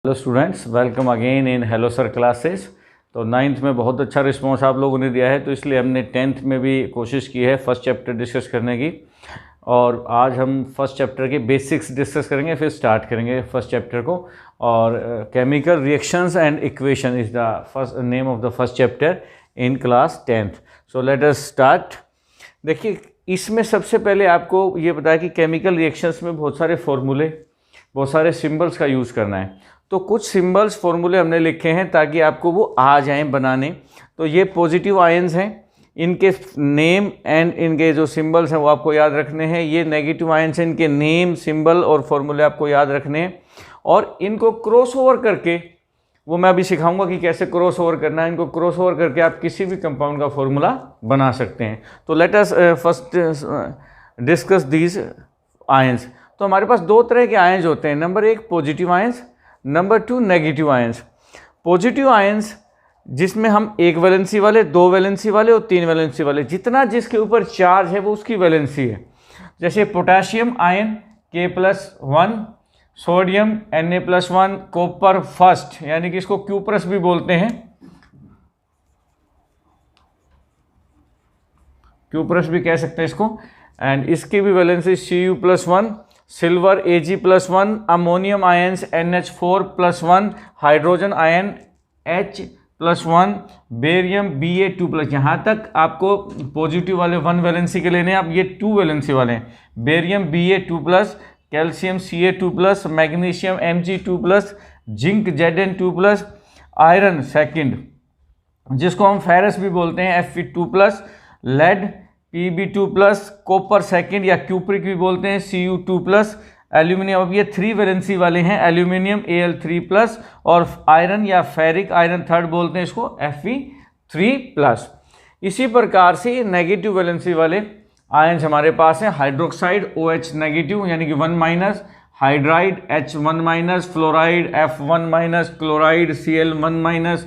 Hello students, welcome again in hello sir classes. तो ninth में बहुत अच्छा रिस्पॉन्स आप लोगों ने दिया है, तो इसलिए हमने टेंथ में भी कोशिश की है फर्स्ट चैप्टर डिस्कस करने की। और आज हम फर्स्ट चैप्टर के बेसिक्स डिस्कस करेंगे, फिर स्टार्ट करेंगे फर्स्ट चैप्टर को। और chemical reactions and equation is the first name of the first chapter in class tenth. So let us start. देखिए, इसमें सबसे पहले आपको ये बताया कि केमिकल रिएक्शंस में बहुत सारे फॉर्मूले, बहुत सारे सिंबल्स का यूज़ करना है। तो कुछ सिंबल्स फॉर्मूले हमने लिखे हैं ताकि आपको वो आ जाएं बनाने। तो ये पॉजिटिव आयंस हैं, इनके नेम एंड इनके जो सिंबल्स हैं वो आपको याद रखने हैं। ये नेगेटिव आयंस हैं, इनके नेम, सिंबल और फॉर्मूले आपको याद रखने हैं। और इनको क्रॉस ओवर करके, वो मैं अभी सिखाऊंगा कि कैसे क्रॉस ओवर करना है। इनको क्रॉस ओवर करके आप किसी भी कंपाउंड का फॉर्मूला बना सकते हैं। तो let us first discuss these ions. तो हमारे पास दो तरह के आयंस होते हैं, नंबर एक positive ions, number two negative ions. Positive ions जिसमें हम एक वैलेंसी वाले, दो वैलेंसी वाले और तीन वैलेंसी वाले, जितना जिसके ऊपर चार्ज है वो उसकी वैलेंसी है। जैसे potassium ion K+1, sodium Na+1, copper first, यानी कि इसको Q+ भी बोलते हैं, Q+ भी कह सकते हैं इसको। एंड इसकी भी valency Cu+1, silver Ag+1, ammonium ions NH4+1, hydrogen ion H+1, barium Ba2+। यहाँ तक आपको पॉजिटिव वाले वन वैलेंसी के लेने हैं। अब ये टू वैलेंसी वाले हैं, barium Ba2+, calcium Ca2+, magnesium Mg2+, zinc Zn2+, iron second जिसको हम फेरस भी बोलते हैं Fe2+, lead Pb2+, copper second या क्यूप्रिक भी बोलते हैं Cu2+, एल्यूमिनियम, अब ये थ्री वैलेंसी वाले हैं, एल्यूमिनियम Al3+, और आयरन या फेरिक आयरन थर्ड बोलते हैं इसको Fe3+। इसी प्रकार से नेगेटिव वैलेंसी वाले आयंस हमारे पास हैं, हाइड्रोक्साइड OH नेगेटिव यानी कि 1-, hydride H1-, fluoride F1-, chloride Cl1-,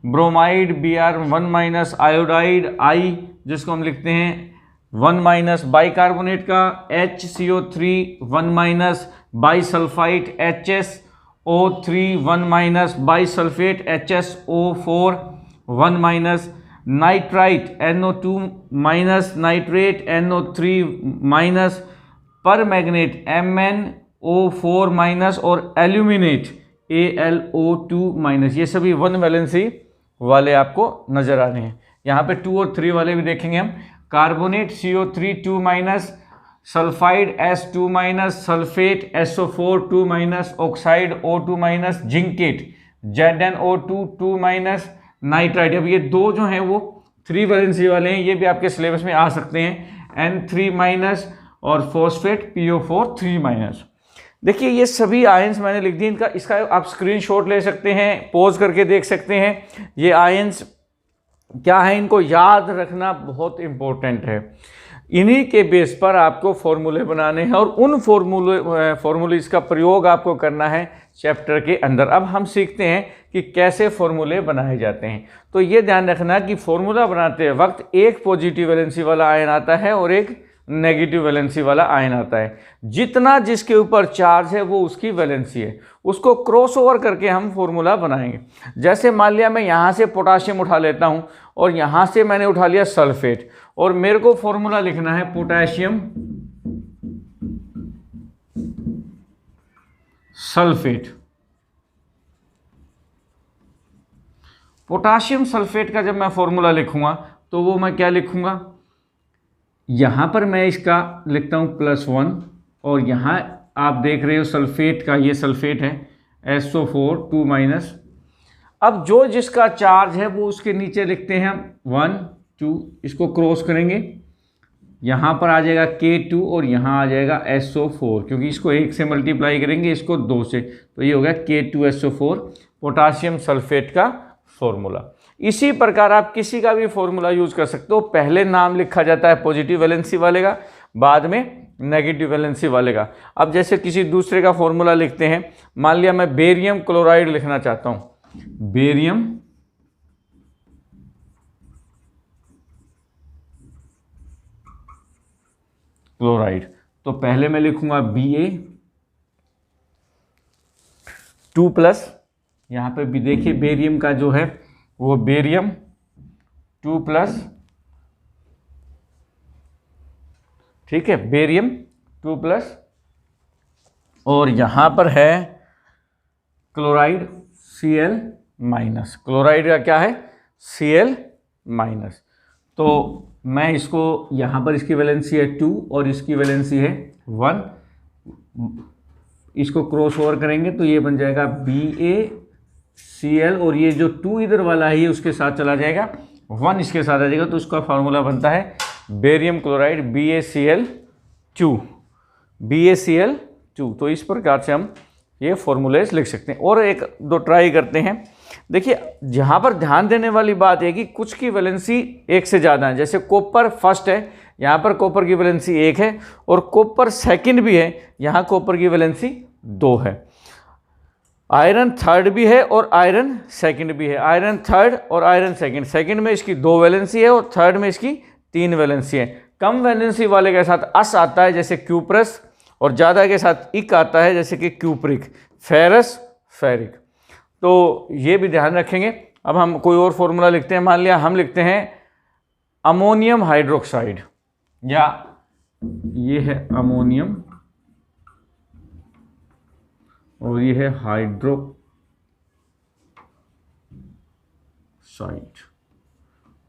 bromide Br1-, iodide I जिसको हम लिखते हैं 1-, बाइकार्बोनेट का HCO3 1-, bisulphide HSO3 1-, bisulphate HSO4 1-, nitrite NO2-, nitrate NO3-, permanganate MnO4-, और एल्यूमिनेट AlO2-। ये सभी वन वैलेंसी वाले आपको नजर आ रहे हैं। यहाँ पे 2 और 3 वाले भी देखेंगे हम। Carbonate CO3 2-, sulphide S2-, sulphate SO4 2-, oxide O2-, zincate ZnO2 2-, nitride. अब ये दो जो हैं वो 3 वैलेंसी वाले हैं, ये भी आपके सिलेबस में आ सकते हैं, N3-, और फॉस्फेट PO4 3-। देखिए, ये सभी आयंस मैंने लिख दिए, इसका आप स्क्रीनशॉट ले सकते हैं, पॉज करके देख सकते हैं। ये आयंस क्या है, इनको याद रखना बहुत इंपॉर्टेंट है। इन्हीं के बेस पर आपको फॉर्मूले बनाने हैं और उन फॉर्मूलेज का प्रयोग आपको करना है चैप्टर के अंदर। अब हम सीखते हैं कि कैसे फॉर्मूले बनाए जाते हैं। तो ये ध्यान रखना कि फॉर्मूला बनाते वक्त एक पॉजिटिव वैलेंसी वाला आयन आता है और एक नेगेटिव वैलेंसी वाला आयन आता है। जितना जिसके ऊपर चार्ज है वो उसकी वैलेंसी है, उसको क्रॉस ओवर करके हम फॉर्मूला बनाएंगे। जैसे मान लिया मैं यहाँ से पोटाशियम उठा लेता हूँ और यहाँ से मैंने उठा लिया सल्फेट, और मेरे को फॉर्मूला लिखना है पोटेशियम सल्फेट। पोटाशियम सल्फेट का जब मैं फॉर्मूला लिखूंगा तो वो मैं क्या लिखूंगा, यहाँ पर मैं इसका लिखता हूँ +1, और यहाँ आप देख रहे हो सल्फेट का, ये सल्फेट है SO4 2-। अब जो जिसका चार्ज है वो उसके नीचे लिखते हैं हम 1 2, इसको क्रॉस करेंगे, यहाँ पर आ जाएगा K2 और यहाँ आ जाएगा SO4, क्योंकि इसको 1 से मल्टीप्लाई करेंगे, इसको 2 से, तो ये हो गया K2SO4 पोटाशियम सल्फेट का फॉर्मूला। इसी प्रकार आप किसी का भी फॉर्मूला यूज कर सकते हो। पहले नाम लिखा जाता है पॉजिटिव वैलेंसी वाले का, बाद में नेगेटिव वैलेंसी वाले का। अब जैसे किसी दूसरे का फॉर्मूला लिखते हैं, मान लिया मैं बेरियम क्लोराइड लिखना चाहता हूं, बेरियम क्लोराइड, तो पहले मैं लिखूंगा Ba 2+, यहाँ पे भी देखिए बेरियम का जो है वो बेरियम 2+, ठीक है, बेरियम 2+, और यहाँ पर है क्लोराइड Cl-, क्लोराइड का क्या है Cl-। तो मैं इसको यहाँ पर इसकी वैलेंसी है 2 और इसकी वैलेंसी है 1, इसको क्रॉस ओवर करेंगे तो ये बन जाएगा BaCl, और ये जो 2 इधर वाला है ये उसके साथ चला जाएगा, 1 इसके साथ आ जाएगा, तो उसका फार्मूला बनता है बेरियम क्लोराइड BaCl2। तो इस प्रकार से हम ये फॉर्मूलेस लिख सकते हैं। और एक दो ट्राई करते हैं। देखिए यहाँ पर ध्यान देने वाली बात है कि कुछ की वैलेंसी 1 से ज़्यादा है, जैसे कॉपर फर्स्ट है, यहाँ पर कॉपर की वैलेंसी 1 है, और कॉपर सेकंड भी है, यहाँ कॉपर की वैलेंसी 2 है। आयरन थर्ड भी है और आयरन सेकंड भी है, आयरन थर्ड और आयरन सेकंड, सेकंड में इसकी 2 वैलेंसी है और थर्ड में इसकी 3 वैलेंसी है। कम वैलेंसी वाले के साथ अस आता है जैसे क्यूप्रस, और ज़्यादा के साथ इक आता है जैसे कि क्यूप्रिक, फेरस, फेरिक। तो ये भी ध्यान रखेंगे। अब हम कोई और फॉर्मूला लिखते हैं। मान लिया हम लिखते हैं अमोनियम हाइड्रोक्साइड, या ये है अमोनियम और ये है hydroxide,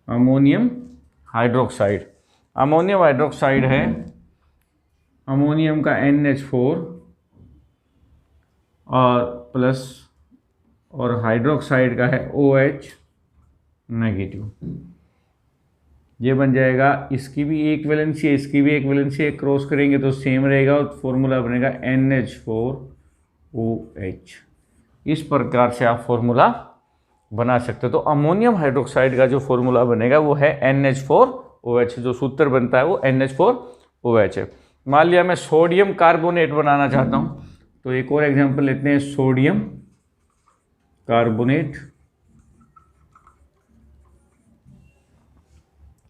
ammonium hydroxide. Ammonium hydroxide है अमोनियम का NH4 और प्लस, और हाइड्रोक्साइड का है OH नेगेटिव। ये बन जाएगा, इसकी भी एक वैलेंसी है, इसकी भी एक वैलेंसी है, क्रॉस करेंगे तो सेम रहेगा और फॉर्मूला बनेगा NH4OH। इस प्रकार से आप फॉर्मूला बना सकते हो। तो अमोनियम हाइड्रोक्साइड का जो फॉर्मूला बनेगा वो है NH4OH, जो सूत्र बनता है वो NH4OH है। मान लिया मैं सोडियम कार्बोनेट बनाना चाहता हूँ, तो एक और एग्जांपल लेते हैं, सोडियम कार्बोनेट।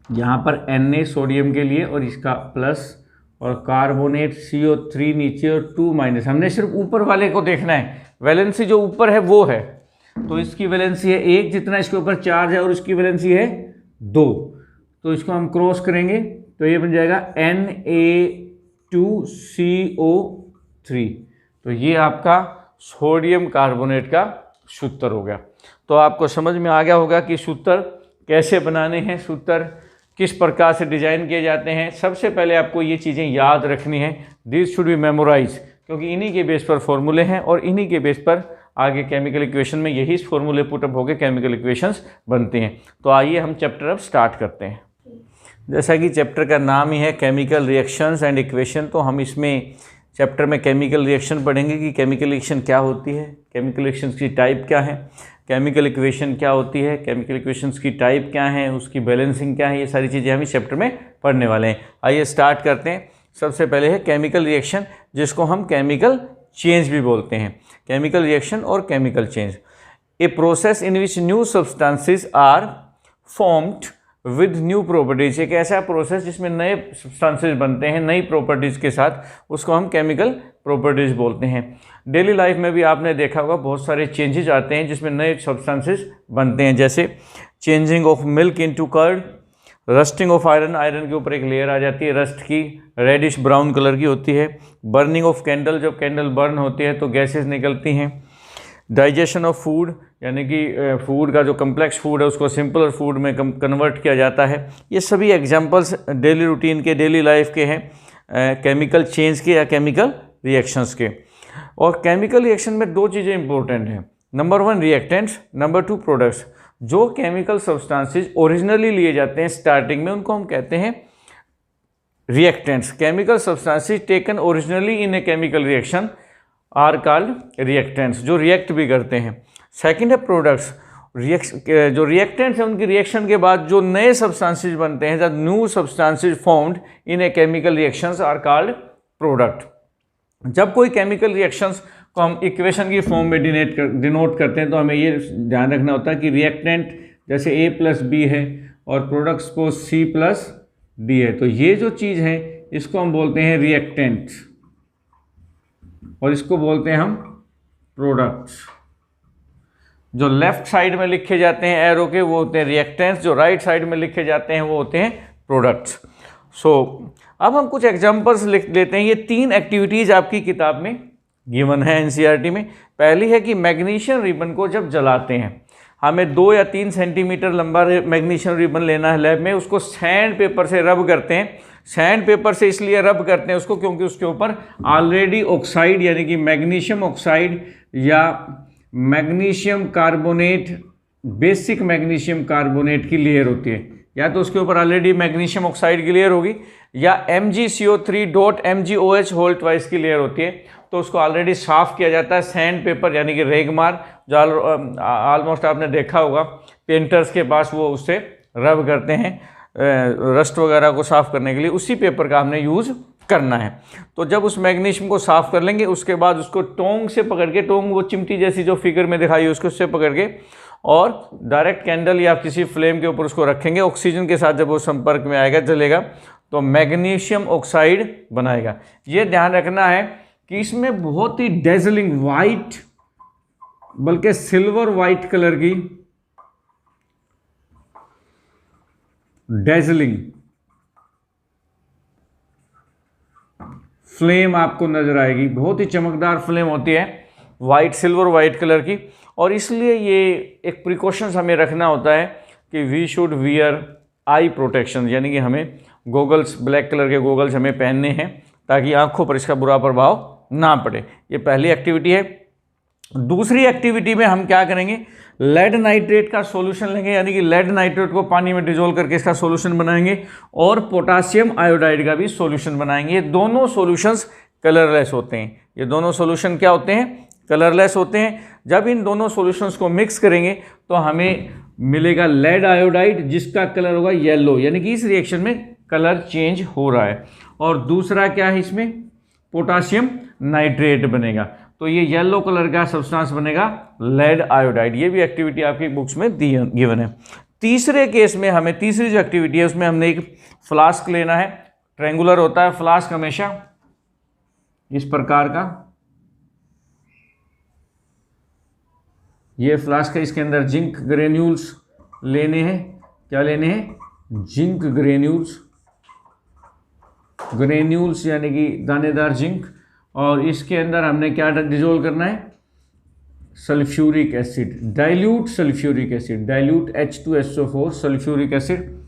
यहाँ पर Na सोडियम के लिए और इसका प्लस, और कार्बोनेट CO3 नीचे और 2-। हमने सिर्फ ऊपर वाले को देखना है, वैलेंसी जो ऊपर है वो है, तो इसकी वैलेंसी है 1 जितना इसके ऊपर चार्ज है, और इसकी वैलेंसी है 2। तो इसको हम क्रॉस करेंगे तो ये बन जाएगा Na2CO3। तो ये आपका सोडियम कार्बोनेट का सूत्र हो गया। तो आपको समझ में आ गया होगा कि सूत्र कैसे बनाने हैं, सूत्र किस प्रकार से डिजाइन किए जाते हैं। सबसे पहले आपको ये चीज़ें याद रखनी है, दिस शुड बी मेमोराइज, क्योंकि इन्हीं के बेस पर फॉर्मूले हैं और इन्हीं के बेस पर आगे केमिकल इक्वेशन में यही फॉर्मूले पुटअप होकर केमिकल इक्वेशंस बनते हैं। तो आइए हम चैप्टर अब स्टार्ट करते हैं। जैसा कि चैप्टर का नाम ही है केमिकल रिएक्शंस एंड इक्वेशन, तो हम इसमें चैप्टर में केमिकल रिएक्शन पढ़ेंगे कि केमिकल रिएक्शन क्या होती है, केमिकल रिएक्शंस की टाइप क्या है, केमिकल इक्वेशन क्या होती है, केमिकल इक्वेशंस की टाइप क्या है, उसकी बैलेंसिंग क्या है, ये सारी चीज़ें हम इस चैप्टर में पढ़ने वाले हैं। आइए स्टार्ट करते हैं। सबसे पहले है केमिकल रिएक्शन, जिसको हम केमिकल चेंज भी बोलते हैं। केमिकल रिएक्शन और chemical change, a process in which new substances are formed with new properties. एक ऐसा प्रोसेस जिसमें नए सब्सटेंसेस बनते हैं नई प्रॉपर्टीज़ के साथ, उसको हम केमिकल प्रॉपर्टीज़ बोलते हैं। डेली लाइफ में भी आपने देखा होगा बहुत सारे चेंजेस आते हैं जिसमें नए सब्सटेंसेस बनते हैं, जैसे changing of milk into curd, rusting of iron, iron के ऊपर एक लेयर आ जाती है रस्ट की, रेडिश ब्राउन कलर की होती है। बर्निंग ऑफ कैंडल, जब कैंडल बर्न होती है तो गैसेस निकलती हैं। डाइजेशन ऑफ फूड, यानी कि फूड का जो कम्प्लेक्स फूड है उसको सिंपलर फूड में कन्वर्ट किया जाता है। ये सभी एग्जांपल्स डेली रूटीन के, डेली लाइफ के हैं, केमिकल चेंज के या केमिकल रिएक्शंस के। और केमिकल रिएक्शन में दो चीज़ें इंपॉर्टेंट हैं, नंबर 1 रिएक्टेंट्स, नंबर 2 प्रोडक्ट्स। जो केमिकल सब्सटेंसेस ओरिजिनली लिए जाते हैं स्टार्टिंग में उनको हम कहते हैं reactants. Chemical substances taken originally in a chemical reaction are called reactants, जो रिएक्ट भी करते हैं। सेकंड है प्रोडक्ट्स, जो रिएक्टेंट्स हैं उनकी रिएक्शन के बाद जो नए सब्सटेंसेस बनते हैं, the new substances formed in a chemical reactions are called product. जब कोई केमिकल रिएक्शंस को हम इक्वेशन की फॉर्म में डिनोट करते हैं तो हमें ये ध्यान रखना होता है कि रिएक्टेंट जैसे A+B है और प्रोडक्ट्स को C+D है, तो ये जो चीज़ है इसको हम बोलते हैं रिएक्टेंट और इसको बोलते हैं हम प्रोडक्ट्स। जो लेफ्ट साइड में लिखे जाते हैं एरो के वो होते हैं रिएक्टेंट्स, जो राइट साइड में लिखे जाते हैं वो होते हैं प्रोडक्ट्स। सो अब हम कुछ एग्जांपल्स लिख लेते हैं। ये 3 एक्टिविटीज़ आपकी किताब में गिवन है एनसीईआरटी में। पहली है कि मैग्नीशियम रिबन को जब जलाते हैं, हमें 2 या 3 सेंटीमीटर लंबा मैग्नीशियम रिबन लेना है लैब में, उसको सैंड पेपर से रब करते हैं। सैंड पेपर से इसलिए रब करते हैं उसको क्योंकि उसके ऊपर ऑलरेडी ऑक्साइड यानी कि मैग्नीशियम ऑक्साइड या magnesium carbonate, basic magnesium carbonate की लेयर होती है। या तो उसके ऊपर ऑलरेडी मैग्नीशियम ऑक्साइड की लेयर होगी या MgCO3.MgOH की लेयर होती है। तो उसको ऑलरेडी साफ़ किया जाता है सैंड पेपर यानी कि रेगमार, जो ऑलमोस्ट आपने देखा होगा पेंटर्स के पास, वो उससे रब करते हैं रस्ट वगैरह को साफ़ करने के लिए। उसी पेपर का हमने यूज़ करना है। तो जब उस मैग्नीशियम को साफ़ कर लेंगे उसके बाद उसको टोंग से पकड़ के, टोंग वो चिमटी जैसी जो फिगर में दिखाई है उसको, उससे पकड़ के और डायरेक्ट कैंडल या किसी फ्लेम के ऊपर उसको रखेंगे। ऑक्सीजन के साथ जब वो संपर्क में आएगा, जलेगा, तो मैग्नीशियम ऑक्साइड बनाएगा। ये ध्यान रखना है कि इसमें बहुत ही डेजलिंग वाइट, बल्कि सिल्वर वाइट कलर की डेजलिंग फ्लेम आपको नजर आएगी। बहुत ही चमकदार फ्लेम होती है, वाइट, सिल्वर वाइट कलर की। और इसलिए ये एक प्रिकॉशंस हमें रखना होता है कि we should wear eye protection, यानी कि हमें गोगल्स, ब्लैक कलर के गोगल्स हमें पहनने हैं ताकि आंखों पर इसका बुरा प्रभाव ना पड़े। ये पहली एक्टिविटी है। दूसरी एक्टिविटी में हम क्या करेंगे, लेड नाइट्रेट का सॉल्यूशन लेंगे, यानी कि लेड नाइट्रेट को पानी में डिजोल्व करके इसका सॉल्यूशन बनाएंगे और पोटासियम आयोडाइड का भी सॉल्यूशन बनाएंगे। ये दोनों सॉल्यूशंस कलरलेस होते हैं। ये दोनों सॉल्यूशन क्या होते हैं, कलरलेस होते हैं। जब इन दोनों सॉल्यूशंस को मिक्स करेंगे तो हमें मिलेगा लेड आयोडाइड, जिसका कलर होगा येलो, यानी कि इस रिएक्शन में कलर चेंज हो रहा है। और दूसरा क्या है, इसमें पोटासियम नाइट्रेट बनेगा, तो ये येलो कलर का सब्सटेंस बनेगा लेड आयोडाइड। ये भी एक्टिविटी आपकी बुक्स में गिवन है। तीसरे केस में हमें, तीसरी जो एक्टिविटी है उसमें हमने एक फ्लास्क लेना है। ट्रायंगुलर होता है फ्लास्क हमेशा इस प्रकार का। ये फ्लास्क है, इसके अंदर जिंक ग्रेन्यूल्स लेने हैं। क्या लेने हैं, जिंक ग्रेन्यूल्स, ग्रेन्यूल्स यानी कि दानेदार जिंक। और इसके अंदर हमने क्या डिजोल्व करना है, sulphuric acid, dilute sulphuric acid, dilute H2SO4 sulphuric acid.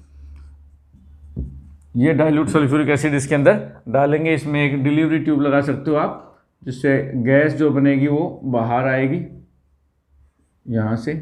ये डाइल्यूट सल्फ्यूरिक एसिड इसके अंदर डालेंगे। इसमें एक डिलीवरी ट्यूब लगा सकते हो आप, जिससे गैस जो बनेगी वो बाहर आएगी यहाँ से।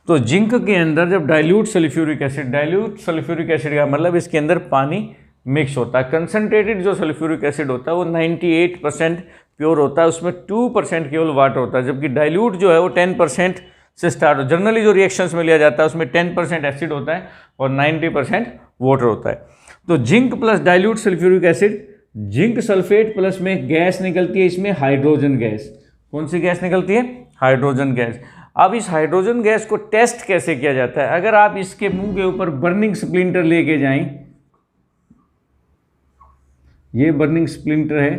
तो जिंक के अंदर जब डाइल्यूट सल्फ्यूरिक एसिड का मतलब इसके अंदर पानी मिक्स होता है। कंसनट्रेटेड जो सल्फ्यूरिक एसिड होता है वो 98% प्योर होता है, उसमें 2% केवल वाटर होता है, जबकि डाइल्यूट जो है वो 10% से स्टार्ट हो। जनरली जो रिएक्शंस में लिया जाता है उसमें 10% एसिड होता है और 90% वाटर होता है। तो zinc plus dilute sulphuric acid, zinc sulphate plus में गैस निकलती है, इसमें हाइड्रोजन गैस। कौन सी गैस निकलती है, हाइड्रोजन गैस। अब इस हाइड्रोजन गैस को टेस्ट कैसे किया जाता है, अगर आप इसके मुंह के ऊपर बर्निंग स्प्लिंटर लेके जाएं, ये बर्निंग स्प्लिंटर है,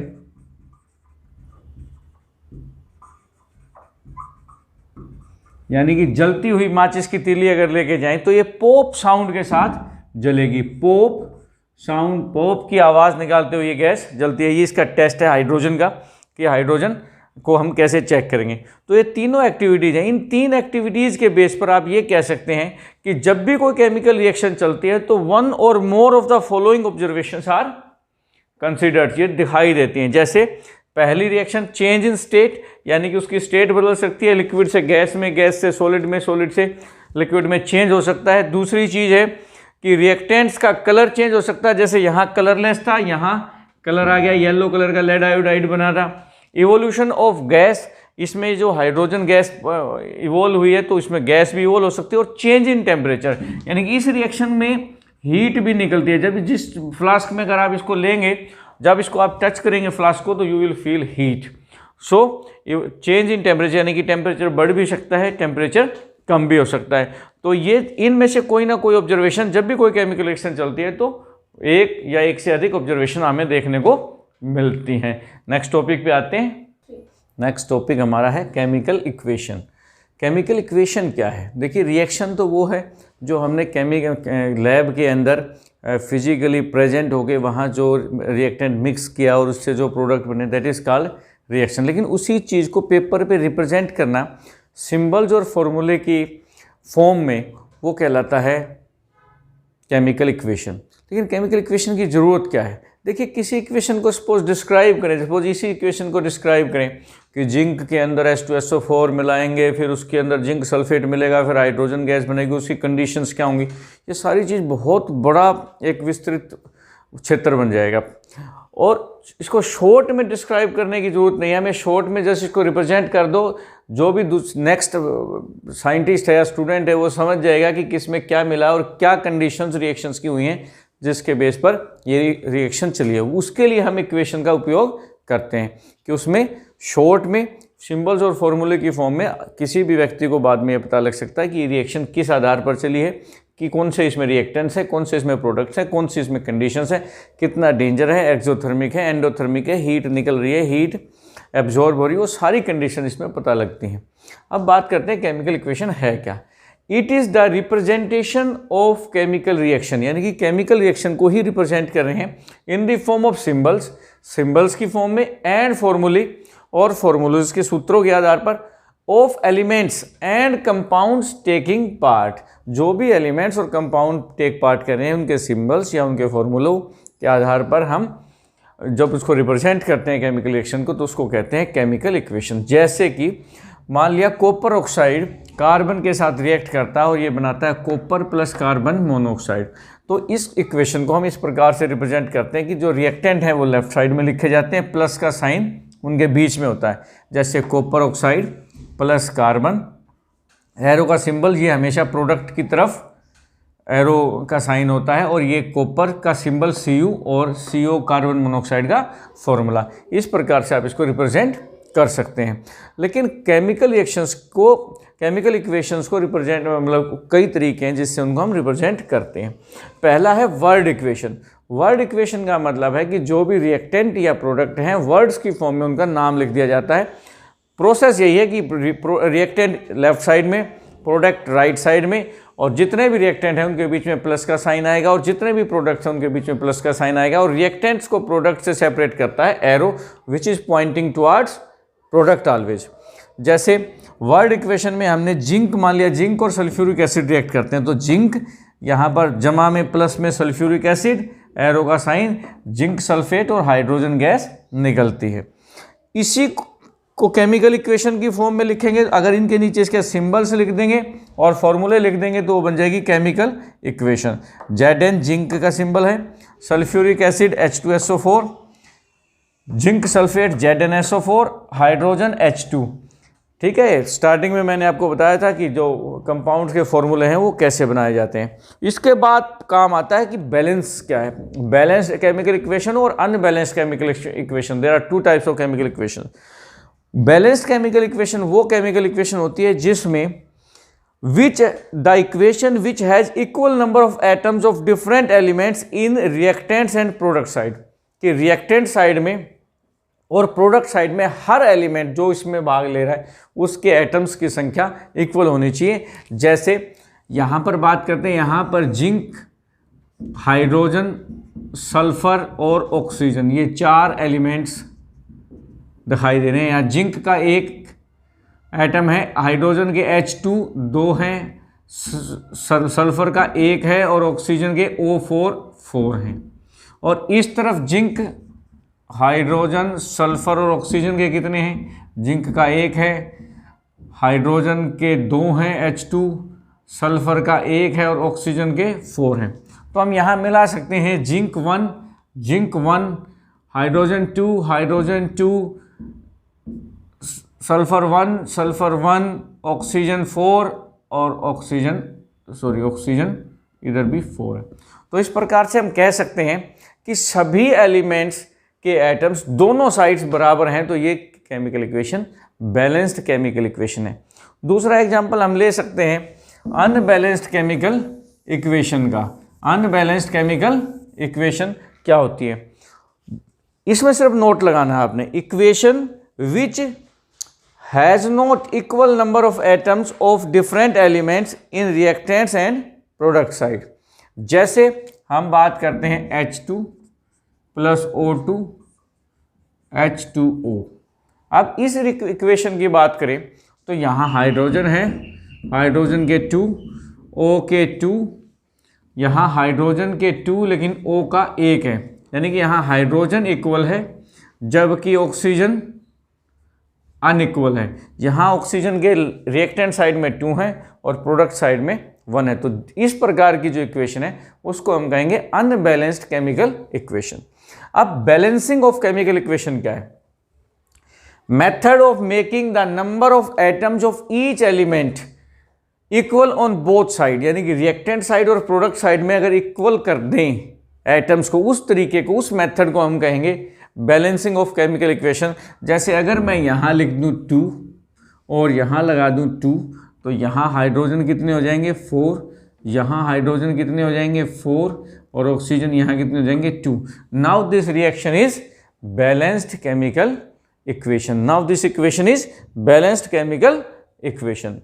यानी कि जलती हुई माचिस की तीली अगर लेके जाएं तो ये पॉप साउंड के साथ जलेगी। पॉप साउंड, पॉप की आवाज़ निकालते हुए ये गैस जलती है। ये इसका टेस्ट है हाइड्रोजन का, कि हाइड्रोजन को हम कैसे चेक करेंगे। तो ये तीनों एक्टिविटीज़ हैं। इन 3 एक्टिविटीज़ के बेस पर आप ये कह सकते हैं कि जब भी कोई केमिकल रिएक्शन चलती है तो 1 और more of the following observations are considered, ये दिखाई देती हैं। जैसे पहली रिएक्शन चेंज इन स्टेट, यानी कि उसकी स्टेट बदल सकती है, लिक्विड से गैस में, गैस से सॉलिड में, सॉलिड से लिक्विड में चेंज हो सकता है। दूसरी चीज़ है कि रिएक्टेंट्स का कलर चेंज हो सकता है, जैसे यहाँ कलरलेस था, यहाँ कलर आ गया येलो कलर का, लेड आयोडाइड बना था। इवोल्यूशन ऑफ गैस, इसमें जो हाइड्रोजन गैस इवोल्व हुई है तो इसमें गैस भी इवोल्व हो सकती है। और चेंज इन टेम्परेचर, यानी कि इस रिएक्शन में हीट भी निकलती है। जब जिस फ्लास्क में अगर आप इसको लेंगे, जब इसको आप टच करेंगे फ्लास्क को, तो you will feel heat. So change in temperature, यानी कि टेम्परेचर बढ़ भी सकता है, टेम्परेचर कम भी हो सकता है। तो ये इनमें से कोई ना कोई ऑब्जर्वेशन, जब भी कोई केमिकल रिएक्शन चलती है तो एक या एक से अधिक ऑब्जर्वेशन हमें देखने को मिलती हैं। नेक्स्ट टॉपिक पे आते हैं। नेक्स्ट टॉपिक हमारा है केमिकल इक्वेशन। केमिकल इक्वेशन क्या है? देखिए रिएक्शन तो वो है जो हमने लैब के अंदर फिजिकली प्रेजेंट होके वहाँ जो रिएक्टेंट मिक्स किया और उससे जो प्रोडक्ट बने, दैट इज़ कॉल्ड रिएक्शन। लेकिन उसी चीज़ को पेपर पे रिप्रेजेंट करना सिंबल्स और फॉर्मूले की फॉर्म में, वो कहलाता है केमिकल इक्वेशन। लेकिन केमिकल इक्वेशन की ज़रूरत क्या है? देखिए किसी इक्वेशन को सपोज डिस्क्राइब करें, सपोज इसी इक्वेशन को डिस्क्राइब करें कि जिंक के अंदर H2SO4 मिलाएंगे, फिर उसके अंदर जिंक सल्फेट मिलेगा, फिर हाइड्रोजन गैस बनेगी, उसकी कंडीशंस क्या होंगी, ये सारी चीज़ बहुत बड़ा एक विस्तृत क्षेत्र बन जाएगा। और इसको शॉर्ट में डिस्क्राइब करने की ज़रूरत नहीं है, हमें शॉर्ट में जस्ट इसको रिप्रेजेंट कर दो, जो भी नेक्स्ट साइंटिस्ट है या स्टूडेंट है वो समझ जाएगा कि किस में क्या मिला और क्या कंडीशंस रिएक्शंस की हुई हैं जिसके बेस पर ये रिएक्शन चली है। उसके लिए हम इक्वेशन का उपयोग करते हैं कि उसमें शॉर्ट में सिंबल्स और फॉर्मूले की फॉर्म में किसी भी व्यक्ति को बाद में ये पता लग सकता है कि ये रिएक्शन किस आधार पर चली है, कि कौन से इसमें रिएक्टेंट्स है, कौन से इसमें प्रोडक्ट्स है, कौन सी इसमें कंडीशंस है, कितना डेंजर है, एक्सोथर्मिक है, एंडोथर्मिक है, हीट निकल रही है, हीट एब्जॉर्ब हो रही है, वो सारी कंडीशन इसमें पता लगती हैं। अब बात करते हैं केमिकल इक्वेशन है क्या। It is the representation of chemical reaction, यानी कि केमिकल रिएक्शन को ही रिप्रेजेंट कर रहे हैं in the form of symbols, symbols की फॉर्म में, एंड फॉर्मूले और फॉर्मूलेज के सूत्रों के आधार पर, of elements and compounds taking part, जो भी एलिमेंट्स और कंपाउंड टेक पार्ट कर रहे हैं उनके सिंबल्स या उनके फॉर्मूलों के आधार पर हम जब उसको रिप्रेजेंट करते हैं केमिकल रिएक्शन को, तो उसको कहते हैं केमिकल इक्वेशन। जैसे कि मान लिया कॉपर ऑक्साइड कार्बन के साथ रिएक्ट करता है और ये बनाता है कॉपर प्लस कार्बन मोनोऑक्साइड, तो इस इक्वेशन को हम इस प्रकार से रिप्रेजेंट करते हैं कि जो रिएक्टेंट हैं वो लेफ्ट साइड में लिखे जाते हैं, प्लस का साइन उनके बीच में होता है, जैसे copper oxide plus carbon, arrow का सिंबल ये हमेशा प्रोडक्ट की तरफ एरो का साइन होता है, और ये कॉपर का सिंबल Cu और CO कार्बन मोनोऑक्साइड का फॉर्मूला। इस प्रकार से आप इसको रिप्रेजेंट कर सकते हैं। लेकिन केमिकल रिएक्शंस को, केमिकल इक्वेशंस को रिप्रेजेंट, मतलब कई तरीके हैं जिससे उनको हम रिप्रेजेंट करते हैं। पहला है वर्ड इक्वेशन। वर्ड इक्वेशन का मतलब है कि जो भी रिएक्टेंट या प्रोडक्ट हैं वर्ड्स की फॉर्म में उनका नाम लिख दिया जाता है। प्रोसेस यही है कि रिएक्टेंट लेफ्ट साइड में, प्रोडक्ट राइट साइड में, और जितने भी रिएक्टेंट हैं उनके बीच में प्लस का साइन आएगा, और जितने भी प्रोडक्ट्स हैं उनके बीच में प्लस का साइन आएगा। और रिएक्टेंट्स को प्रोडक्ट से सेपरेट करता है arrow, which is pointing towards product always. जैसे वर्ड इक्वेशन में हमने जिंक मान लिया, जिंक और सल्फ्यूरिक एसिड रिएक्ट करते हैं, तो जिंक यहाँ पर जमा में प्लस में सल्फ्यूरिक एसिड, एरो का साइन, जिंक सल्फेट और हाइड्रोजन गैस निकलती है। इसी को केमिकल इक्वेशन की फॉर्म में लिखेंगे, अगर इनके नीचे इसके सिंबल्स लिख देंगे और फॉर्मूले लिख देंगे तो वो बन जाएगी केमिकल इक्वेशन। Zn जिंक का सिंबल है, sulphuric acid H2SO4, zinc sulphate ZnSO4, hydrogen H2। ठीक है, स्टार्टिंग में मैंने आपको बताया था कि जो कंपाउंड्स के फॉर्मूले हैं वो कैसे बनाए जाते हैं। इसके बाद काम आता है कि बैलेंस क्या है, बैलेंस्ड केमिकल इक्वेशन और unbalanced chemical equation. There are two types of chemical equation. Balanced chemical equation वो केमिकल इक्वेशन होती है जिसमें which the equation which has equal number of atoms of different elements in reactants and product side, कि reactant side में और product side में हर element जो इसमें भाग ले रहा है उसके एटम्स की संख्या इक्वल होनी चाहिए। जैसे यहाँ पर बात करते हैं, यहाँ पर जिंक, हाइड्रोजन, सल्फर और ऑक्सीजन, ये चार एलिमेंट्स दिखाई दे रहे हैं। यहाँ जिंक का एक एटम है, हाइड्रोजन के H2 दो हैं, सल्फर का एक है और ऑक्सीजन के O4 4 हैं। और इस तरफ जिंक, हाइड्रोजन, सल्फर और ऑक्सीजन के कितने हैं? जिंक का एक है, हाइड्रोजन के दो हैं H2, सल्फर का एक है और ऑक्सीजन के 4 हैं। तो हम यहाँ मिला सकते हैं zinc 1, hydrogen 2, hydrogen 2, sulphur 1, oxygen 4 और ऑक्सीजन इधर भी 4 है। तो इस प्रकार से हम कह सकते हैं कि सभी एलिमेंट्स के एटम्स दोनों साइड्स बराबर हैं, तो ये chemical equation balanced chemical equation है। दूसरा एग्जांपल हम ले सकते हैं अनबैलेंस्ड केमिकल इक्वेशन का। अनबैलेंस्ड केमिकल इक्वेशन क्या होती है? इसमें सिर्फ नोट लगाना है आपने, equation which has not equal number of atoms of different elements in reactants and product side. जैसे हम बात करते हैं H2 प्लस O2 H2O। अब इस इक्वेशन की बात करें तो यहाँ हाइड्रोजन है, हाइड्रोजन के 2, O के 2, यहाँ हाइड्रोजन के 2 लेकिन O का 1 है, यानी कि यहाँ हाइड्रोजन इक्वल है जबकि ऑक्सीजन अनइक्वल है। यहाँ ऑक्सीजन के रिएक्टेंट साइड में 2 है और प्रोडक्ट साइड में 1 है। तो इस प्रकार की जो इक्वेशन है उसको हम कहेंगे अनबैलेंस्ड केमिकल इक्वेशन। अब बैलेंसिंग ऑफ केमिकल इक्वेशन क्या है? Method of making the number of atoms of each element equal on both side, यानी कि रिएक्टेंट साइड और प्रोडक्ट साइड में अगर इक्वल कर दें एटम्स को, उस तरीके को, उस मेथड को हम कहेंगे बैलेंसिंग ऑफ केमिकल इक्वेशन। जैसे अगर मैं यहाँ लिख दूँ 2 और यहाँ लगा दूँ 2, तो यहाँ हाइड्रोजन कितने हो जाएंगे 4, यहाँ हाइड्रोजन कितने हो जाएंगे 4 और ऑक्सीजन यहाँ कितने हो जाएंगे 2। Now this reaction is balanced chemical equation. Now this equation is balanced chemical equation.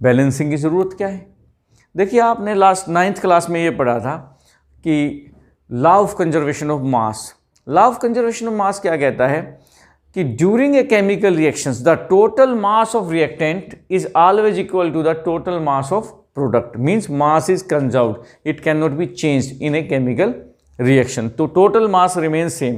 Balancing की ज़रूरत क्या है? देखिए, आपने लास्ट 9th क्लास में ये पढ़ा था कि law of conservation of mass. Law of conservation of mass क्या कहता है कि during a chemical reactions the total mass of reactant is always equal to the total mass of product, means mass is conserved, it can not be changed in a chemical reaction. तो total mass remain same.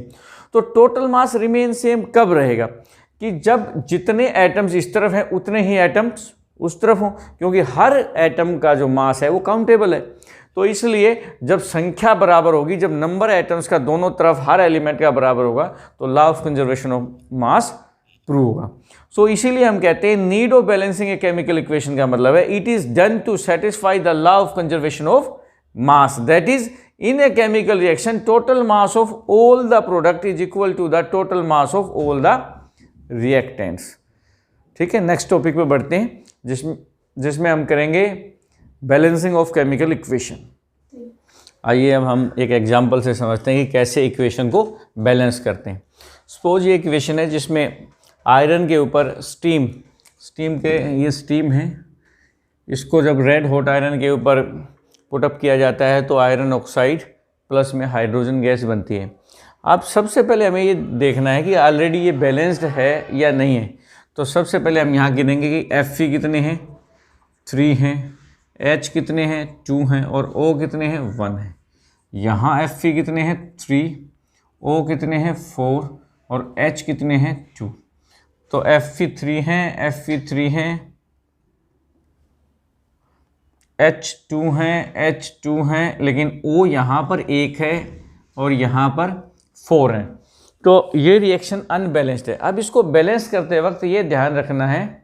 तो total mass remain same कब रहेगा? कि जब जितने atoms इस तरफ हैं उतने ही एटम्स उस तरफ हों, क्योंकि हर एटम का जो मास है वो काउंटेबल है। तो इसलिए जब संख्या बराबर होगी, जब नंबर एटम्स का दोनों तरफ हर एलिमेंट का बराबर होगा, तो law of conservation of mass prove होगा। सो इसीलिए हम कहते हैं need of balancing a chemical equation का मतलब है it is done to satisfy the law of conservation of mass, that is in a chemical reaction total mass of all the product is equal to the total mass of all the reactants। ठीक है, next topic पे बढ़ते हैं जिसमें हम करेंगे balancing of chemical equation. आइए अब हम एक एग्जांपल से समझते हैं कि कैसे इक्वेशन को बैलेंस करते हैं। सपोज ये इक्वेशन है जिसमें आयरन के ऊपर स्टीम के, ये स्टीम है, इसको जब रेड हॉट आयरन के ऊपर पुटअप किया जाता है तो आयरन ऑक्साइड प्लस में हाइड्रोजन गैस बनती है। अब सबसे पहले हमें ये देखना है कि ऑलरेडी ये बैलेंस्ड है या नहीं है। तो सबसे पहले हम यहाँ गिनेंगे कि Fe कितने हैं 3 हैं, H कितने हैं 2 हैं और O कितने हैं 1 है। यहाँ Fe कितने हैं 3, O कितने हैं 4 और H कितने हैं 2। तो Fe3 हैं, H2 हैं, लेकिन O यहाँ पर 1 है और यहाँ पर 4 है। तो ये रिएक्शन अनबैलेंस्ड है। अब इसको बैलेंस करते वक्त ये ध्यान रखना है,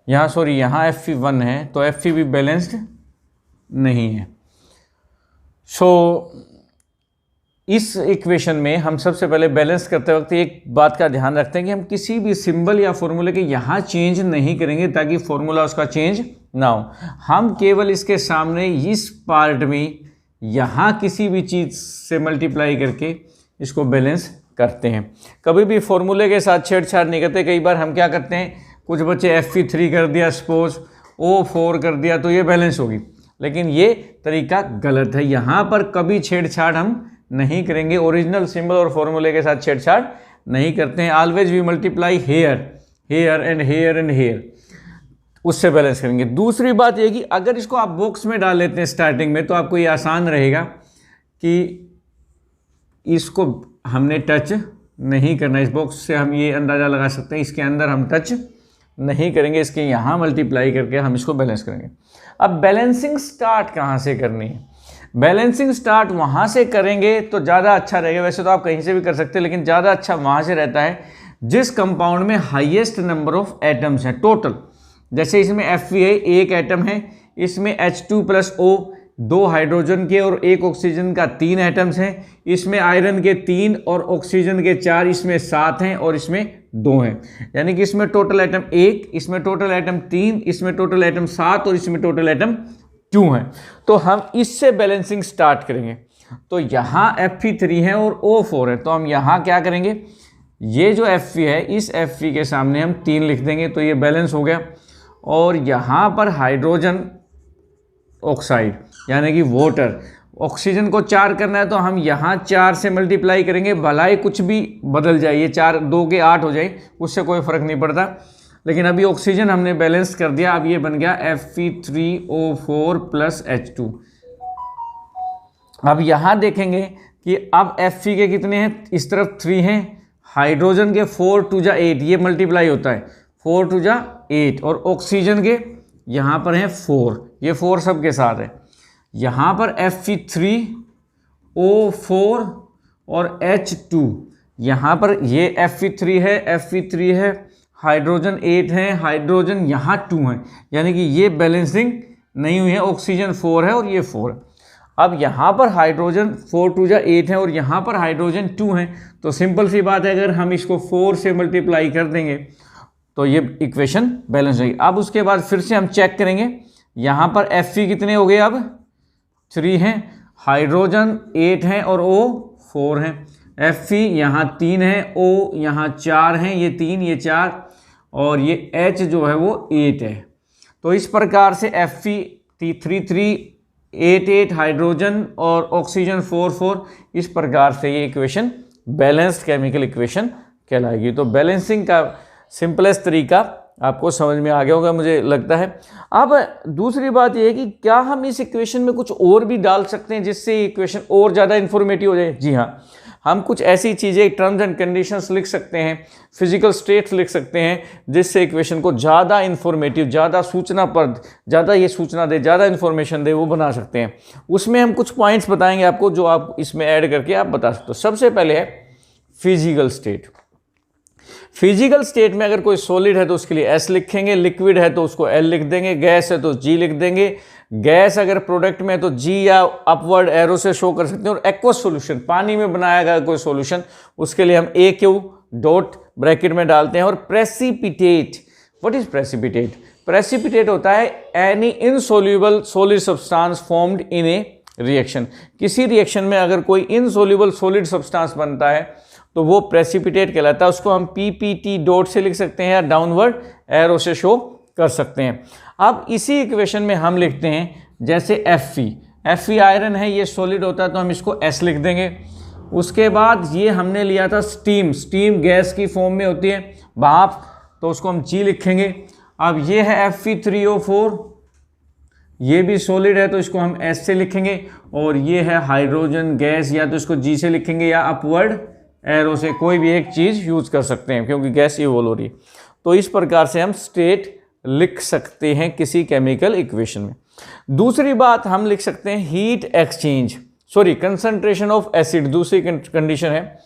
यहाँ Fe1 है तो Fe भी बैलेंस्ड नहीं है। इस इक्वेशन में हम सबसे पहले बैलेंस करते वक्त एक बात का ध्यान रखते हैं कि हम किसी भी सिंबल या फॉर्मूले के यहाँ चेंज नहीं करेंगे ताकि फॉर्मूला उसका चेंज ना हो। हम केवल इसके सामने इस पार्ट में यहाँ किसी भी चीज़ से मल्टीप्लाई करके इसको बैलेंस करते हैं। कभी भी फॉर्मूले के साथ छेड़छाड़ नहीं करते। कई बार हम क्या करते हैं, कुछ बच्चे Fe3 कर दिया, सपोज O4 कर दिया तो ये बैलेंस होगी, लेकिन ये तरीका गलत है। यहाँ पर कभी छेड़छाड़ हम नहीं करेंगे, ओरिजिनल सिंबल और फॉर्मूले के साथ छेड़छाड़ नहीं करते हैं। Always we multiply here and here, उससे बैलेंस करेंगे। दूसरी बात ये कि अगर इसको आप बॉक्स में डाल लेते हैं स्टार्टिंग में तो आपको ये आसान रहेगा कि इसको हमने टच नहीं करना। इस बॉक्स से हम ये अंदाज़ा लगा सकते हैं इसके अंदर हम टच नहीं करेंगे, इसके यहाँ मल्टीप्लाई करके हम इसको बैलेंस करेंगे। अब बैलेंसिंग स्टार्ट कहाँ से करनी है? बैलेंसिंग स्टार्ट वहाँ से करेंगे तो ज़्यादा अच्छा रहेगा। वैसे तो आप कहीं से भी कर सकते हैं, लेकिन ज़्यादा अच्छा वहाँ से रहता है जिस कंपाउंड में हाईएस्ट नंबर ऑफ एटम्स हैं टोटल। जैसे इसमें Fe है, 1 एटम है, इसमें H2 प्लस O 2 हाइड्रोजन के और 1 ऑक्सीजन का 3 एटम्स हैं, इसमें आयरन के 3 और ऑक्सीजन के 4, इसमें 7 हैं और इसमें 2 हैं। यानी कि इसमें टोटल एटम 1, इसमें टोटल एटम 3, इसमें टोटल एटम 7 और इसमें टोटल एटम 2 हैं। तो हम इससे बैलेंसिंग स्टार्ट करेंगे। तो यहाँ Fe3 है और O4 है, तो हम यहाँ क्या करेंगे, ये जो Fe है इस Fe के सामने हम 3 लिख देंगे, तो ये बैलेंस हो गया। और यहाँ पर हाइड्रोजन ऑक्साइड यानी कि वाटर, ऑक्सीजन को 4 करना है तो हम यहाँ 4 से मल्टीप्लाई करेंगे, भलाई कुछ भी बदल जाए, ये 4 2 के 8 हो जाए, उससे कोई फ़र्क नहीं पड़ता। लेकिन अभी ऑक्सीजन हमने बैलेंस कर दिया, अब ये बन गया Fe3O4 + H2। अब यहाँ देखेंगे कि अब Fe के कितने हैं, इस तरफ 3 हैं, हाइड्रोजन के 4 × 8, ये मल्टीप्लाई होता है 4 × 8, और ऑक्सीजन के यहाँ पर हैं 4, ये 4 सब के साथ है। यहाँ पर Fe3O4 और H2, यहाँ पर ये Fe3 है, हाइड्रोजन 8 है, हाइड्रोजन यहाँ 2 है, यानी कि ये बैलेंसिंग नहीं हुई है, ऑक्सीजन 4 है और ये 4 है। अब यहाँ पर हाइड्रोजन 4 × 8 है और यहाँ पर हाइड्रोजन 2 है, तो सिंपल सी बात है, अगर हम इसको 4 से मल्टीप्लाई कर देंगे तो ये इक्वेशन बैलेंस होगी। अब उसके बाद फिर से हम चेक करेंगे, यहाँ पर Fe कितने हो गए, अब 3 हैं, हाइड्रोजन 8 हैं और O 4 हैं, Fe यहाँ 3 है, O यहाँ 4 हैं, ये 3 ये 4, और ये H जो है वो 8 है। तो इस प्रकार से Fe338 हाइड्रोजन और ऑक्सीजन 4 इस प्रकार से ये इक्वेशन बैलेंस्ड केमिकल इक्वेशन कहलाएगी। तो बैलेंसिंग का सिंपलेस्ट तरीका आपको समझ में आ गया होगा मुझे लगता है। अब दूसरी बात यह है कि क्या हम इस इक्वेशन में कुछ और भी डाल सकते हैं जिससे इक्वेशन और ज़्यादा इन्फॉर्मेटिव हो जाए? जी हाँ, हम कुछ ऐसी चीज़ें, टर्म्स एंड कंडीशंस लिख सकते हैं, फिजिकल स्टेट्स लिख सकते हैं, जिससे इक्वेशन को ज़्यादा इन्फॉर्मेटिव, ज़्यादा सूचनाप्रद, ज़्यादा ये सूचना दे, ज़्यादा इन्फॉर्मेशन दे, वो बना सकते हैं। उसमें हम कुछ पॉइंट्स बताएंगे आपको, जो आप इसमें ऐड करके आप बता सकते हो। सबसे पहले है फिजिकल स्टेट। फिजिकल स्टेट में अगर कोई सॉलिड है तो उसके लिए S लिखेंगे, लिक्विड है तो उसको L लिख देंगे, गैस है तो G लिख देंगे। गैस अगर प्रोडक्ट में है तो G या अपवर्ड एरो से शो कर सकते हैं। और एक्वस सॉल्यूशन, पानी में बनाया गया कोई सॉल्यूशन, उसके लिए हम AQ डॉट ब्रैकेट में डालते हैं। और precipitate, what is precipitate? Precipitate होता है any insoluble solid substance formed in A reaction. किसी रिएक्शन में अगर कोई इनसोल्यूबल सॉलिड सब्सटेंस बनता है तो वो प्रेसिपिटेट कहलाता है। उसको हम PPT डॉट से लिख सकते हैं या डाउनवर्ड एरो से शो कर सकते हैं। अब इसी इक्वेशन में हम लिखते हैं जैसे Fe आयरन है, ये सॉलिड होता है तो हम इसको S लिख देंगे। उसके बाद ये हमने लिया था स्टीम गैस की फॉर्म में होती है, भाप, तो उसको हम G लिखेंगे। अब ये है Fe3O4, ये भी सॉलिड है तो इसको हम S से लिखेंगे। और ये है हाइड्रोजन गैस, या तो इसको G से लिखेंगे या अपवर्ड एरो से, कोई भी एक चीज़ यूज़ कर सकते हैं क्योंकि गैस इवोल्व हो रही है। तो इस प्रकार से हम स्टेट लिख सकते हैं किसी केमिकल इक्वेशन में। दूसरी बात हम लिख सकते हैं heat exchange, concentration of acid. दूसरी कंडीशन है,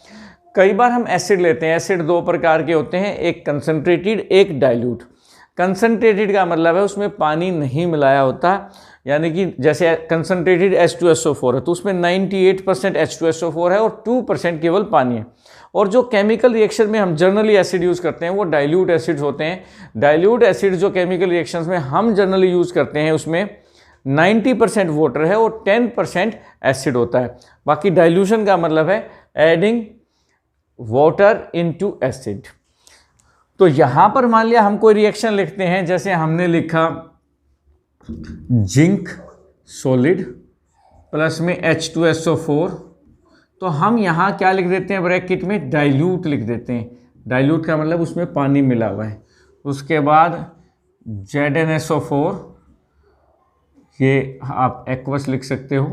कई बार हम एसिड लेते हैं, एसिड 2 प्रकार के होते हैं, एक कंसंट्रेटेड एक डाइल्यूट। कंसंट्रेटेड का मतलब है उसमें पानी नहीं मिलाया होता, यानी कि जैसे कंसंट्रेटेड H2SO4 है तो उसमें 98% H2SO4 है और 2% केवल पानी है। और जो केमिकल रिएक्शन में हम जनरली एसिड यूज़ करते हैं वो डाइल्यूट एसिड्स होते हैं। डाइल्यूट एसिड जो केमिकल रिएक्शंस में हम जनरली यूज़ करते हैं उसमें 90% वाटर है और 10% एसिड होता है। बाकी डाइल्यूशन का मतलब है एडिंग वाटर इनटू एसिड। तो यहाँ पर मान लिया हम कोई रिएक्शन लिखते हैं, जैसे हमने लिखा जिंक सॉलिड प्लस में H2SO4, तो हम यहाँ क्या लिख देते हैं ब्रैकेट में, डाइल्यूट लिख देते हैं। डाइल्यूट का मतलब उसमें पानी मिला हुआ है। उसके बाद ZnSO4, ये आप एक्वस लिख सकते हो,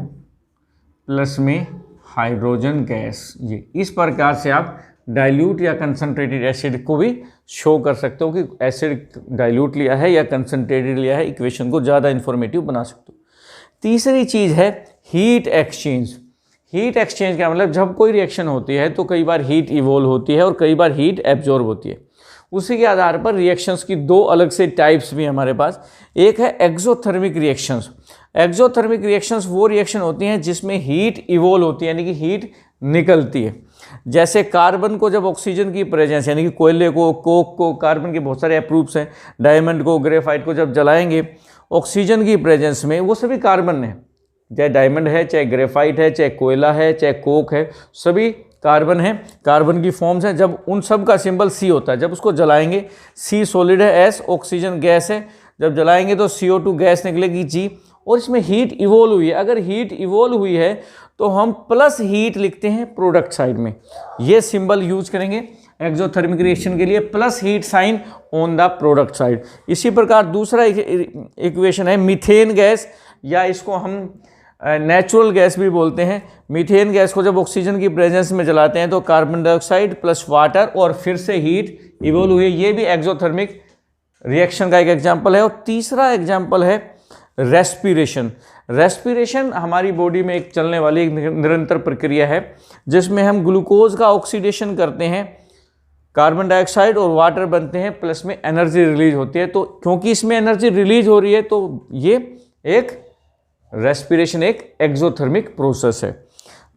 प्लस में हाइड्रोजन गैस। ये इस प्रकार से आप डाइल्यूट या कंसंट्रेटेड एसिड को भी शो कर सकते हो कि एसिड डाइल्यूट लिया है या कंसंट्रेटेड लिया है, इक्वेशन को ज़्यादा इन्फॉर्मेटिव बना सकते हो। तीसरी चीज़ है हीट एक्सचेंज। हीट एक्सचेंज का मतलब जब कोई रिएक्शन होती है तो कई बार हीट इवोल्व होती है और कई बार हीट एब्जॉर्ब होती है। उसी के आधार पर रिएक्शंस की 2 अलग से टाइप्स भी हमारे पास। एक है एक्सोथर्मिक रिएक्शंस। एक्सोथर्मिक रिएक्शंस वो रिएक्शन होती हैं जिसमें हीट इवोल्व होती है, यानी कि हीट निकलती है। जैसे कार्बन को जब ऑक्सीजन की प्रेजेंस, यानी कि कोयले को, कोक को, कार्बन के बहुत सारे अप्रूव्स हैं, डायमंड को, ग्रेफाइट को जब जलाएंगे ऑक्सीजन की प्रेजेंस में, वो सभी कार्बन है, चाहे डायमंड है, चाहे ग्रेफाइट है, चाहे कोयला है, चाहे कोक है, सभी कार्बन है, कार्बन की फॉर्म्स हैं। जब उन सब का सिंबल सी होता है, जब उसको जलाएंगे, सी सॉलिड है, एस ऑक्सीजन गैस है, जब जलाएंगे तो CO2 गैस निकलेगी, जी। और इसमें हीट इवोल्व हुई है, अगर हीट इवोल्व हुई है तो हम प्लस हीट लिखते हैं प्रोडक्ट साइड में, ये सिंबल यूज करेंगे एक्सोथर्मिक रिएक्शन के लिए, plus heat sign on the product side. इसी प्रकार दूसरा इक्वेशन है मीथेन गैस, या इसको हम नेचुरल गैस भी बोलते हैं। मीथेन गैस को जब ऑक्सीजन की प्रेजेंस में जलाते हैं तो कार्बन डाइऑक्साइड प्लस वाटर और फिर से हीट इवोल्व हुई है, ये भी एक्सोथर्मिक रिएक्शन का एक एग्जाम्पल है। और तीसरा एग्जाम्पल है रेस्पिरेशन। रेस्पिरेशन हमारी बॉडी में एक चलने वाली एक निरंतर प्रक्रिया है, जिसमें हम ग्लूकोज का ऑक्सीडेशन करते हैं, कार्बन डाइऑक्साइड और वाटर बनते हैं, प्लस में एनर्जी रिलीज होती है। तो क्योंकि इसमें एनर्जी रिलीज हो रही है तो ये एक रेस्पिरेशन एक एक्सोथर्मिक प्रोसेस है,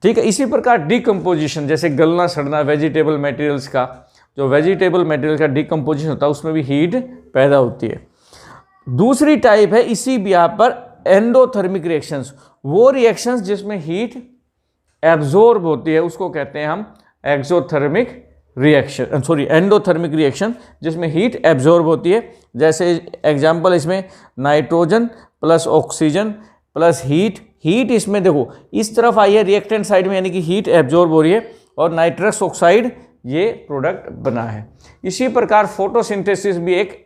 ठीक है। इसी प्रकार डिकम्पोजिशन, जैसे गलना सड़ना वेजिटेबल मटेरियल्स का, जो वेजिटेबल मटेरियल का डिकम्पोजिशन होता है उसमें भी हीट पैदा होती है। दूसरी टाइप है इसी बिहार पर एंडोथर्मिक रिएक्शंस, वो रिएक्शंस जिसमें हीट एब्जॉर्ब होती है उसको कहते हैं हम exothermic reaction, sorry endothermic reaction, जिसमें हीट एब्जॉर्ब होती है। जैसे एग्जांपल इसमें nitrogen plus oxygen plus heat, heat इसमें देखो इस तरफ आई है रिएक्टेंट साइड में, यानी कि हीट एब्जॉर्ब हो रही है, और नाइट्रस ऑक्साइड ये प्रोडक्ट बना है। इसी प्रकार फोटोसिंथेसिस भी एक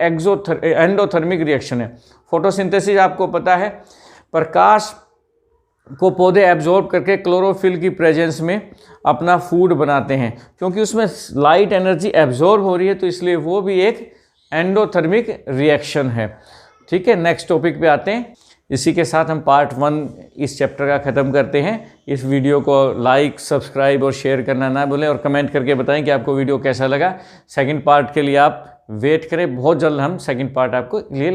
एंडोथर्मिक रिएक्शन है। फोटोसिंथेसिस आपको पता है, प्रकाश को पौधे एब्जॉर्ब करके क्लोरोफिल की प्रेजेंस में अपना फूड बनाते हैं, क्योंकि उसमें लाइट एनर्जी एब्जॉर्ब हो रही है, तो इसलिए वो भी एक एंडोथर्मिक रिएक्शन है, ठीक है। नेक्स्ट टॉपिक पे आते हैं। इसी के साथ हम पार्ट 1 इस चैप्टर का ख़त्म करते हैं। इस वीडियो को लाइक, सब्सक्राइब और शेयर करना ना भूलें, और कमेंट करके बताएं कि आपको वीडियो कैसा लगा। सेकंड पार्ट के लिए आप वेट करें, बहुत जल्द हम सेकंड पार्ट आपको लिए